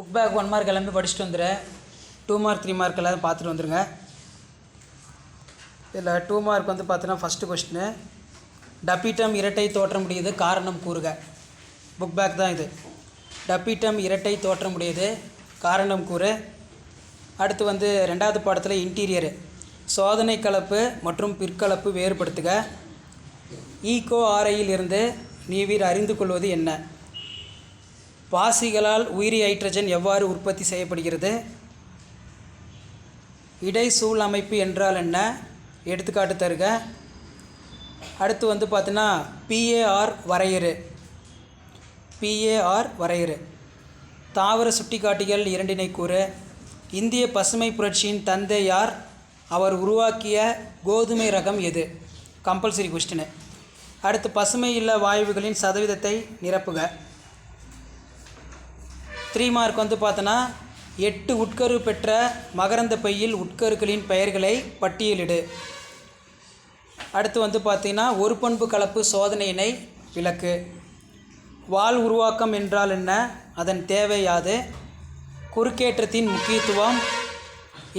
Book back 1 mark எல்லாமே படிச்சுட்டு வந்துடுறேன். 2 மார்க் 3 மார்க் எல்லாம் பார்த்துட்டு வந்துடுங்க. இதில் 2 மார்க் வந்து பார்த்தீங்கன்னா ஃபஸ்ட்டு கொஸ்டின், டப்பீட்டம் இரட்டை தோற்றமுடையது காரணம் கூறுக. புக் பேக் தான் இது. டப்பீட்டம் இரட்டை தோற்றமுடையது காரணம் கூறு. அடுத்து வந்து 2வது பாடத்தில் இன்டீரியரு, சோதனை கலப்பு மற்றும் பிற்கலப்பு வேறுபடுத்துக. ஈகோ ஆரையில் இருந்து நீவிர் அறிந்து கொள்வது என்ன? பாசிகளால் உயிரி ஹைட்ரஜன் எவ்வாறு உற்பத்தி செய்யப்படுகிறது? இடைசூழ் அமைப்பு என்றால் என்ன? எடுத்துக்காட்டு தருக. அடுத்து வந்து பார்த்தீங்கன்னா பிஏஆர் வரையறு. பிஏஆர் வரையறு. தாவர சுட்டிக்காட்டிகள் இரண்டினை கூறு. இந்திய பசுமை புரட்சியின் தந்தை யார்? அவர் உருவாக்கிய கோதுமை ரகம் எது? Compulsory question. அடுத்து பசுமை இல்ல வாயுகளின் சதவீதத்தை நிரப்புக. 3 மார்க் வந்து பார்த்தோன்னா 8 உட்கரு பெற்ற மகரந்த பையில் உட்கருக்களின் பெயர்களை பட்டியலிடு. அடுத்து வந்து பார்த்திங்கன்னா ஒரு பண்பு கலப்பு சோதனையினை விளக்கு. வால் உருவாக்கம் என்றால் என்ன? அதன் தேவை யாது? குறுக்கேற்றத்தின் முக்கியத்துவம்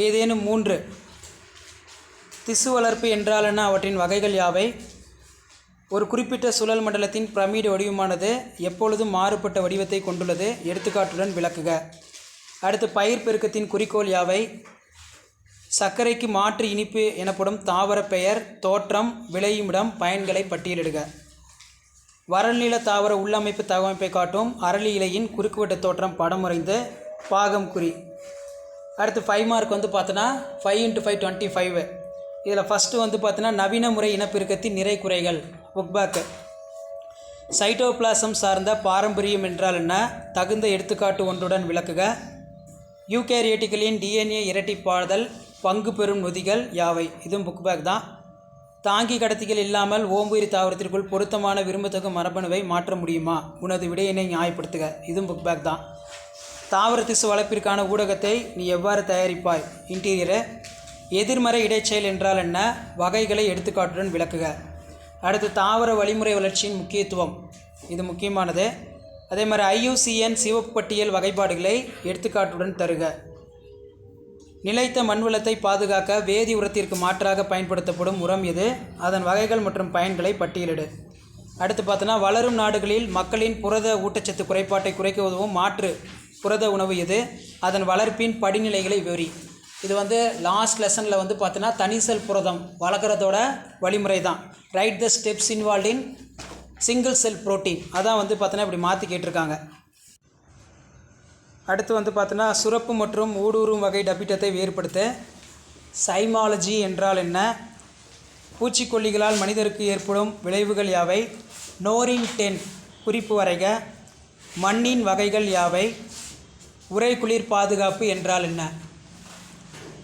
ஏதேனும் 3. திசு வளர்ப்பு என்றால் என்ன? அவற்றின் வகைகள் யாவை? ஒரு குறிப்பிட்ட சுழல் மண்டலத்தின் பிரமிடு வடிவமானது எப்பொழுதும் மாறுபட்ட வடிவத்தை கொண்டுள்ளது. எடுத்துக்காட்டுடன் விளக்குக. அடுத்து பயிர் பெருக்கத்தின் குறிக்கோள் யாவை? சர்க்கரைக்கு மாற்று இனிப்பு எனப்படும் தாவர பெயர், தோற்றம், விளையுமிடம், பயன்களை பட்டியலிடுக. வரல்நில தாவர உள்ளமைப்பு தகவமைப்பை காட்டும் அரளி இலையின் குறுக்குவெட்ட தோற்றம் படம் வரைந்து பாகம் குறி. அடுத்து 5 மார்க் வந்து பார்த்தோன்னா 5 × 5 25. இதில் ஃபஸ்ட்டு வந்து பார்த்தோன்னா நவீன முறை இனப்பெருக்கத்தின் நிறை குறைகள். Book bag. சைட்டோபிளாசம் சார்ந்த பாரம்பரியம் என்றால் என்ன? தகுந்த எடுத்துக்காட்டு ஒன்றுடன் விளக்குக. யூகேரியோட்டுகளின் டிஎன்ஏ இரட்டிப்பாதல் பங்கு பெறும் நொதிகள் யாவை? இதுவும் புக் பேக் தான். தாங்கி கடத்திகள் இல்லாமல் ஓம்புயிரி தாவரத்திற்குள் பொருத்தமான விரும்பத்தக்க மரபணுவை மாற்ற முடியுமா? உனது விடையினை நியாயப்படுத்துக. இதுவும் புக் பேக் தான். தாவர திசு வளர்ப்பிற்கான ஊடகத்தை நீ எவ்வாறு தயாரிப்பாய்? இன்டீரியரு. எதிர்மறை இடைச்செயல் என்றால் என்ன? வகைகளை எடுத்துக்காட்டுடன் விளக்குக. அடுத்து தாவர வழிமுறை வளர்ச்சியின் முக்கியத்துவம், இது முக்கியமானது. அதே மாதிரி IUCN சிவப்பு பட்டியல் வகைப்பாடுகளை எடுத்துக்காட்டுடன் தருக. நிலைத்த மண்வளத்தை பாதுகாக்க வேதி உரத்திற்கு மாற்றாக பயன்படுத்தப்படும் உரம் எது? அதன் வகைகள் மற்றும் பயன்களை பட்டியலிடு. அடுத்து பார்த்தோன்னா வளரும் நாடுகளில் மக்களின் புரத ஊட்டச்சத்து குறைபாட்டை குறைக்க உதவும் மாற்று புரத உணவு எது? அதன் வளர்ப்பின் படிநிலைகளை விவரி. இது வந்து லாஸ்ட் லெசனில் வந்து பார்த்தோன்னா தனிசெல் புரதம் வளர்க்குறதோட வழிமுறை தான். Right the steps involve in single cell protein. அதான் வந்து பார்த்தோன்னா இப்படி மாற்றி கேட்டிருக்காங்க. அடுத்து வந்து பார்த்தோன்னா சுரப்பு மற்றும் ஊடுருவும் வகை டப்பீட்டத்தை வேறுபடுத்த. சைமாலஜி என்றால் என்ன? பூச்சிக்கொல்லிகளால் மனிதருக்கு ஏற்படும் விளைவுகள் யாவை? நோரின் 10 குறிப்பு வரைக. மண்ணின் வகைகள் யாவை? உறை குளிர் பாதுகாப்பு என்றால் என்ன?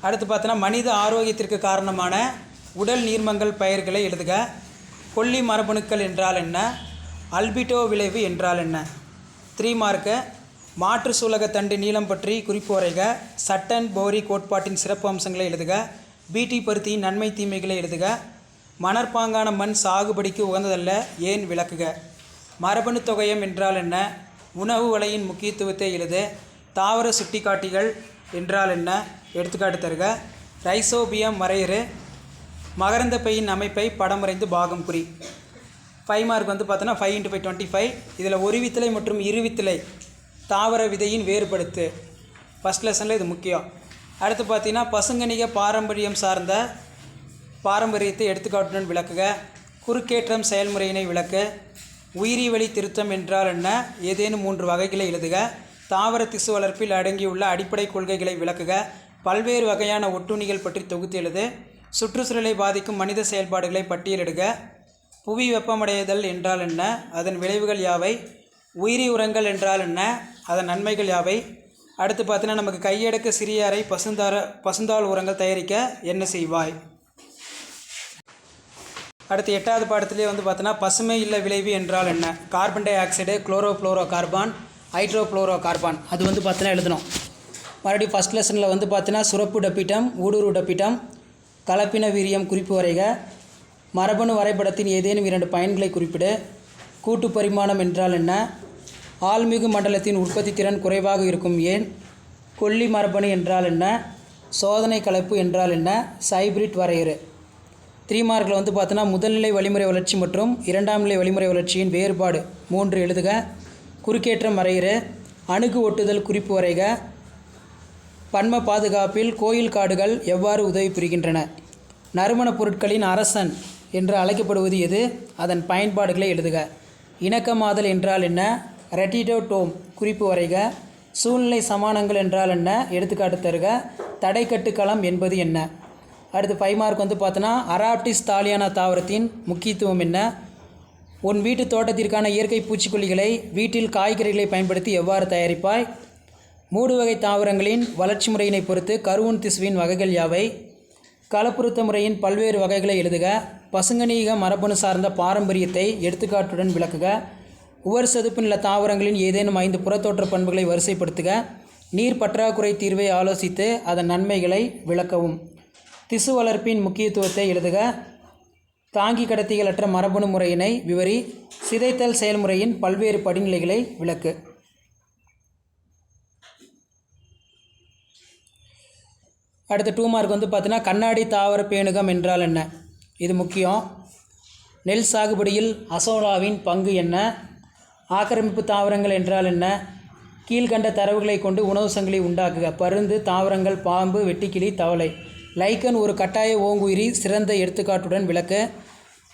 அடுத்து பார்த்தோன்னா மனித ஆரோக்கியத்திற்கு காரணமான உடல் நீர்மங்கள் பெயர்களை எழுதுக. கொல்லி மரபணுக்கள் என்றால் என்ன? அல்பிட்டோ விளைவு என்றால் என்ன? 3 மார்க்கு. மாற்று சூலக தண்டு நீளம் பற்றி குறிப்பு வரைக. சட்டன் போரி கோட்பாட்டின் சிறப்பு அம்சங்களை எழுதுக. பீட்டி பருத்தியின் நன்மை தீமைகளை எழுதுக. மணற்பாங்கான மண் சாகுபடிக்கு உகந்ததல்ல, ஏன்? விளக்குக. மரபணு தொகையம் என்றால் என்ன? உணவு வலையின் முக்கியத்துவத்தை எழுது. தாவர சுட்டிக்காட்டிகள் என்றால் என்ன? எடுத்துக்காட்டு தருக. ரைசோபியம் வரையறு. மகரந்த பையின் அமைப்பை படம் வரைந்து பாகம் குறி. 5 மார்க் வந்து பார்த்தோன்னா 5 × 5 25. இதில் ஒருவித்தலை மற்றும் இருவித்தலை தாவர விதையின் வேறுபடுத்து. ஃபஸ்ட் லெசனில் இது முக்கியம். அடுத்து பார்த்தீங்கன்னா பசுங்கணிக பாரம்பரியம் சார்ந்த பாரம்பரியத்தை எடுத்துக்காட்டுடன் விளக்குக. குறுக்கேற்றம் செயல்முறையினை விளக்கு. உயிரி வழி திருத்தம் என்றால் என்ன? ஏதேனும் 3 வகைகளை எழுதுக. தாவர திசு வளர்ப்பில் அடங்கியுள்ள அடிப்படை கொள்கைகளை விளக்குக. பல்வேறு வகையான ஒட்டுண்ணிகள் பற்றி தொகுத்து எழுது. சுற்றுச்சூழலை பாதிக்கும் மனித செயல்பாடுகளை பட்டியலிடுக. புவி வெப்பமடைதல் என்றால் என்ன? அதன் விளைவுகள் யாவை? உயிரி உரங்கள் என்றால் என்ன? அதன் நன்மைகள் யாவை? அடுத்து பார்த்தீங்கன்னா நமக்கு கையடக்க சிறிய அறை பசுந்தாள் உரங்கள் தயாரிக்க என்ன செய்வாய்? அடுத்து 8வது பாடத்திலே வந்து பார்த்தோன்னா பசுமை இல்ல விளைவு என்றால் என்ன? Carbon dioxide, chlorofluorocarbon, hydrofluorocarbon. அது வந்து பார்த்தோன்னா எழுதணும். மறுபடியும் ஃபஸ்ட் லெசனில் வந்து பார்த்தீங்கன்னா சுரப்பு டப்பீட்டம், ஊடுருவு டப்பீட்டம், கலப்பின வீரியம் குறிப்பு வரைக. மரபணு வரைபடத்தின் ஏதேனும் 2 பயன்களை குறிப்பிடு. கூட்டு பரிமாணம் என்றால் என்ன? ஆழ்மிகு மண்டலத்தின் உற்பத்தி திறன் குறைவாக இருக்கும் ஏன்? கொல்லி மரபணு என்றால் என்ன? சோதனை கலப்பு என்றால் என்ன? ஹைபிரிட் வரையறு. 3 மார்க்கில் வந்து பார்த்தோன்னா முதல்நிலை வழிமுறை வளர்ச்சி மற்றும் இரண்டாம் நிலை வழிமுறை வளர்ச்சியின் வேறுபாடு 3 எழுதுக. குறுக்கேற்றம் வரையறு. அணுகு ஒட்டுதல் குறிப்பு வரைக. பன்ம பாதுகாப்பில் கோயில் காடுகள் எவ்வாறு உதவி புரிகின்றன? நறுமணப் பொருட்களின் அரசன் என்று அழைக்கப்படுவது எது? அதன் பயன்பாடுகளை எழுதுக. இணக்கமாதல் என்றால் என்ன? ரெட்டிடோடோம் குறிப்பு வரைக. சூழ்நிலை சமானங்கள் என்றால் என்ன? எடுத்துக்காட்டு தருக. தடைக்கட்டுக்களம் என்பது என்ன? அடுத்து 5 மார்க் வந்து பார்த்தோன்னா அராப்டிஸ் தாலியானா தாவரத்தின் முக்கியத்துவம் என்ன? உன் வீட்டு தோட்டத்திற்கான இயற்கை பூச்சிக்கொல்லிகளை வீட்டில் காய்கறிகளை பயன்படுத்தி எவ்வாறு தயாரிப்பாய்? மூடு வகை தாவரங்களின் வளர்ச்சி முறையினை பொறுத்து கருவுண் திசுவின் வகைகள் யாவை? கலப்புறுத்த முறையின் பல்வேறு வகைகளை எழுதுக. பசுங்கனீக மரபணு சார்ந்த பாரம்பரியத்தை எடுத்துக்காட்டுடன் விளக்குக. உவர் சதுப்பு நில தாவரங்களின் ஏதேனும் 5 புறத்தோற்ற பண்புகளை வரிசைப்படுத்துக. நீர் பற்றாக்குறை தீர்வை ஆலோசித்து அதன் நன்மைகளை விளக்கவும். திசு வளர்ப்பின் முக்கியத்துவத்தை எழுதுக. தாங்கி கடத்திகளற்ற மரபணு முறையினை விவரி. சிதைத்தல் செயல்முறையின் பல்வேறு படிநிலைகளை விளக்கு. அடுத்த 2 மார்க் வந்து பார்த்தீங்கன்னா கண்ணாடி தாவர பேணுகம் என்றால் என்ன? இது முக்கியம். நெல் சாகுபடியில் அசோலாவின் பங்கு என்ன? ஆக்கிரமிப்பு தாவரங்கள் என்றால் என்ன? கீழ்கண்ட தரவுகளை கொண்டு உணவு சங்கிலி உண்டாக்குக. பருந்து, தாவரங்கள், பாம்பு, வெட்டுக்கிளி, தவளை. லைக்கன் ஒரு கட்டாய ஓங்குயிரி சிறந்த எடுத்துக்காட்டுடன் விளக்க.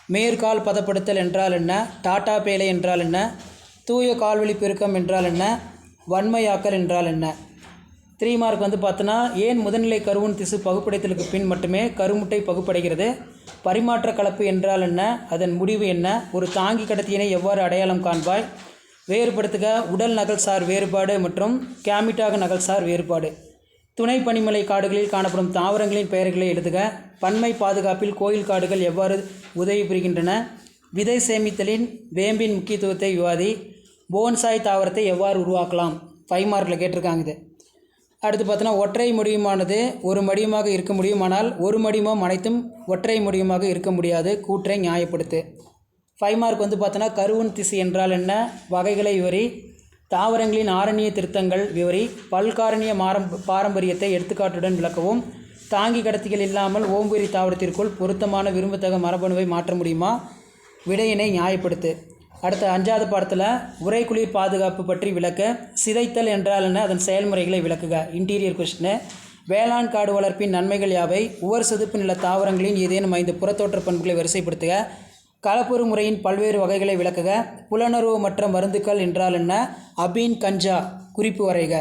மேற்கால் பதப்படுத்தல் என்றால் என்ன? டாட்டா பேலை என்றால் என்ன? தூய கால்வழி பெருக்கம் என்றால் என்ன? வன்மையாக்கல் என்றால் என்ன? 3 மார்க் வந்து பார்த்தோன்னா ஏன் முதல்நிலை கருவுண் திசு பகுப்படைத்தலுக்கு பின் மட்டுமே கருமுட்டை பகுப்படைகிறது? பரிமாற்ற கலப்பு என்றால் என்ன? அதன் முடிவு என்ன? ஒரு தாங்கி கடத்தியினை எவ்வாறு அடையாளம் காண்பாய்? வேறுபடுத்துக. உடல் நகல்சார் வேறுபாடு மற்றும் கேமிட்டாக நகல்சார் வேறுபாடு. துணை பனிமலை காடுகளில் காணப்படும் தாவரங்களின் பெயர்களை எழுதுக. பன்மை பாதுகாப்பில் கோயில் காடுகள் எவ்வாறு உதவி புரிகின்றன? விதை சேமித்தலின் வேம்பின் முக்கியத்துவத்தை விவாதி. போன்சாய் தாவரத்தை எவ்வாறு உருவாக்கலாம்? 5 மார்க்கில் கேட்டிருக்காங்க இது. அடுத்து பார்த்தோன்னா ஒற்றை முடியுமானது ஒரு மடியமாக இருக்க முடியும், ஆனால் ஒரு மடிமம் அனைத்தும் ஒற்றை முடியமாக இருக்க முடியாது. கூற்றை நியாயப்படுத்து. 5 மார்க் வந்து பார்த்தோன்னா கருவுண் திசு என்றால் என்ன? வகைகளை விவரி. தாவரங்களின் ஆரண்ய திருத்தங்கள் விவரி. பல்காரணிய பாரம்பரியத்தை எடுத்துக்காட்டுடன் விளக்கவும். தாங்கி கடத்திகள் இல்லாமல் ஓம்புயிரி தாவரத்திற்குள் பொருத்தமான விரும்பத்தக மரபணுவை மாற்ற முடியுமா? விடையினை நியாயப்படுத்து. அடுத்த 5வது பாடத்தில் உறைக்குளிர் பாதுகாப்பு பற்றி விளக்க. சிதைத்தல் என்றால் என்ன? அதன் செயல்முறைகளை விளக்குக. Interior question. வேளாண் காடு வளர்ப்பின் நன்மைகள் யாவை? உவர் சதுப்பு நில தாவரங்களின் ஏதேனும் 5 புறத்தோற்ற பண்புகளை வரிசைப்படுத்துக. கலப்புறு முறையின் பல்வேறு வகைகளை விளக்குக. புலனருவமற்ற மருந்துக்கள் என்றால் என்ன? அபீன் கஞ்சா குறிப்பு வரைக.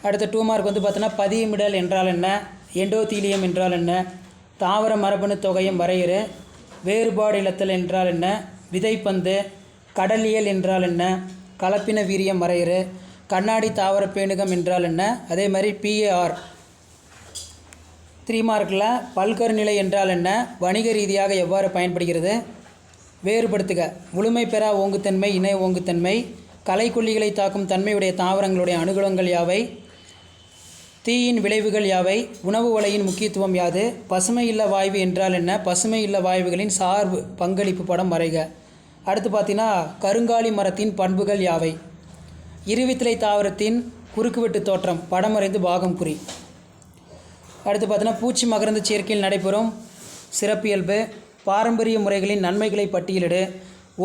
அடுத்த 2 மார்க் வந்து பார்த்தோன்னா பதியமிடல் என்றால் என்ன? எண்டோதீலியம் என்றால் என்ன? தாவர மரபணு தொகையும் வரையறு. வேறுபாடு இழத்தல் என்றால் என்ன? விதைப்பந்து. கடலியல் என்றால் என்ன? கலப்பின வீரியம் வரையறு. கண்ணாடி தாவர பேணுகம் என்றால் என்ன? அதே மாதிரி PAR. 3 மார்க்கில் பல்கருநிலை என்றால் என்ன? வணிக ரீதியாக எவ்வாறு பயன்படுகிறது? வேறுபடுத்துக. முழுமை பெறா ஓங்குத்தன்மை, இணை ஓங்குத்தன்மை. களைக்கொல்லிகளை தாக்கும் தன்மையுடைய தாவரங்களுடைய அனுகூலங்கள் யாவை? தீயின் விளைவுகள் யாவை? உணவு வலையின் முக்கியத்துவம் யாது? பசுமை இல்ல வாயு என்றால் என்ன? பசுமை இல்ல வாயுகளின் சார்பு பங்களிப்பு படம் வரைக. அடுத்து பார்த்தீங்கன்னா கருங்காலி மரத்தின் பண்புகள் யாவை? இருவித்திலை தாவரத்தின் குறுக்குவெட்டு தோற்றம் படம் வரைந்து பாகம் குறி. அடுத்து பார்த்தீங்கன்னா பூச்சி மகரந்த சேர்க்கையில் நடைபெறும் சிறப்பியல்பு. பாரம்பரிய முறைகளின் நன்மைகளை பட்டியலிடு.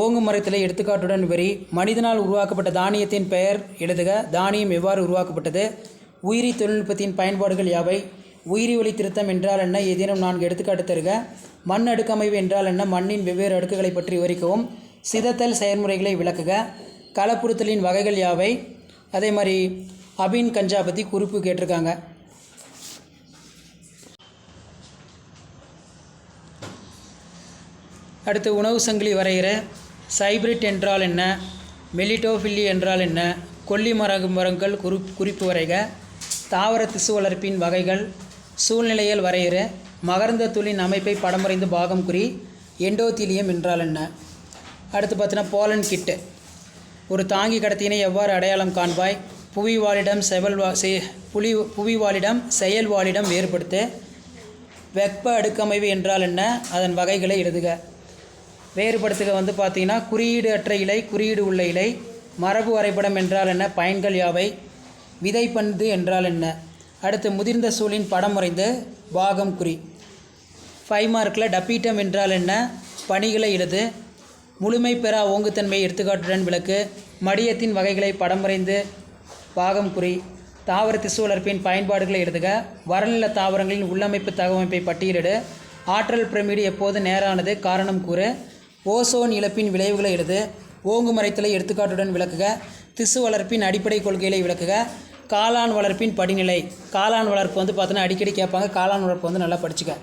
ஓங்கு மரத்திலே எடுத்துக்காட்டுடன் விவரி. மனிதனால் உருவாக்கப்பட்ட தானியத்தின் பெயர் எழுதுக. தானியம் எவ்வாறு உருவாக்கப்பட்டது? உயிரி தொழில்நுட்பத்தின் பயன்பாடுகள் யாவை? உயிரி ஒளி திருத்தம் என்றால் என்ன? ஏதேனும் 4 எடுத்துக்காட்டு தருக. மண் அடுக்கமைவு என்றால் என்ன? மண்ணின் வெவ்வேறு அடுக்குகளை பற்றி விவரிக்கவும். சிதைத்தல் செயல்முறைகளை விளக்குக. கலப்புறுத்தலின் வகைகள் யாவை? அதே மாதிரி அபீன் கஞ்சா பற்றி குறிப்பு கேட்டிருக்காங்க. அடுத்து உணவு சங்கிலி வரைகிற. ஹைபிரிட் என்றால் என்ன? மெலிட்டோஃபில்லி என்றால் என்ன? கொல்லி மரங்கள் குறிப்பு வரைக. தாவர திசு வளர்ப்பின் வகைகள். சூழ்நிலையில் வரையறு. மகரந்த தூளின் அமைப்பை படம் வரைந்து பாகம் குறி. எண்டோதீலியம் என்றால் என்ன? அடுத்து பார்த்தீங்கன்னா போலன் கிட்டு. ஒரு தாங்கி கடத்தியினை எவ்வாறு அடையாளம் காண்பாய்? புவிவாழிடம் செயல்வாழிடம் வேறுபடுத்து. வெப்ப அடுக்கமைவு என்றால் என்ன? அதன் வகைகளை எழுதுக. வேறுபடுத்துக வந்து பார்த்தீங்கன்னா குறியீடு அற்ற இலை, குறியீடு உள்ள இலை, மரபு வரைபடம் என்றால் என்ன, பயன்கள் யாவை, விதைப்பந்து என்றால் என்ன. அடுத்து முதிர்ந்த சூழின் படம் வரைந்து பாகம் குறி. 5 மார்க்கில் டப்பீட்டம் என்றால் என்ன, பணிகளை எழுது, முழுமை பெறா ஓங்குத்தன்மை எடுத்துக்காட்டுடன் விளக்கு, மடியத்தின் வகைகளை படம் வரைந்து பாகம் குறி, தாவர திசு வளர்ப்பின் பயன்பாடுகளை எழுதுக, வறநில தாவரங்களின் உள்ளமைப்பு தகவமைப்பை பட்டியலிடு, ஆற்றல் பிரமிடு எப்போது நேரானது, காரணம் கூறு, ஓசோன் இழப்பின் விளைவுகளை எழுது, ஓங்கு மறைத்தலை எடுத்துக்காட்டுடன் விளக்குக, திசு வளர்ப்பின் அடிப்படை கொள்கைகளை விளக்குக, காளான் வளர்ப்பின் படிநிலை. காளான் வளர்ப்பு வந்து பார்த்தோன்னா அடிக்கடி கேட்பாங்க, காளான் வளர்ப்பு வந்து நல்லா படிச்சுக்க.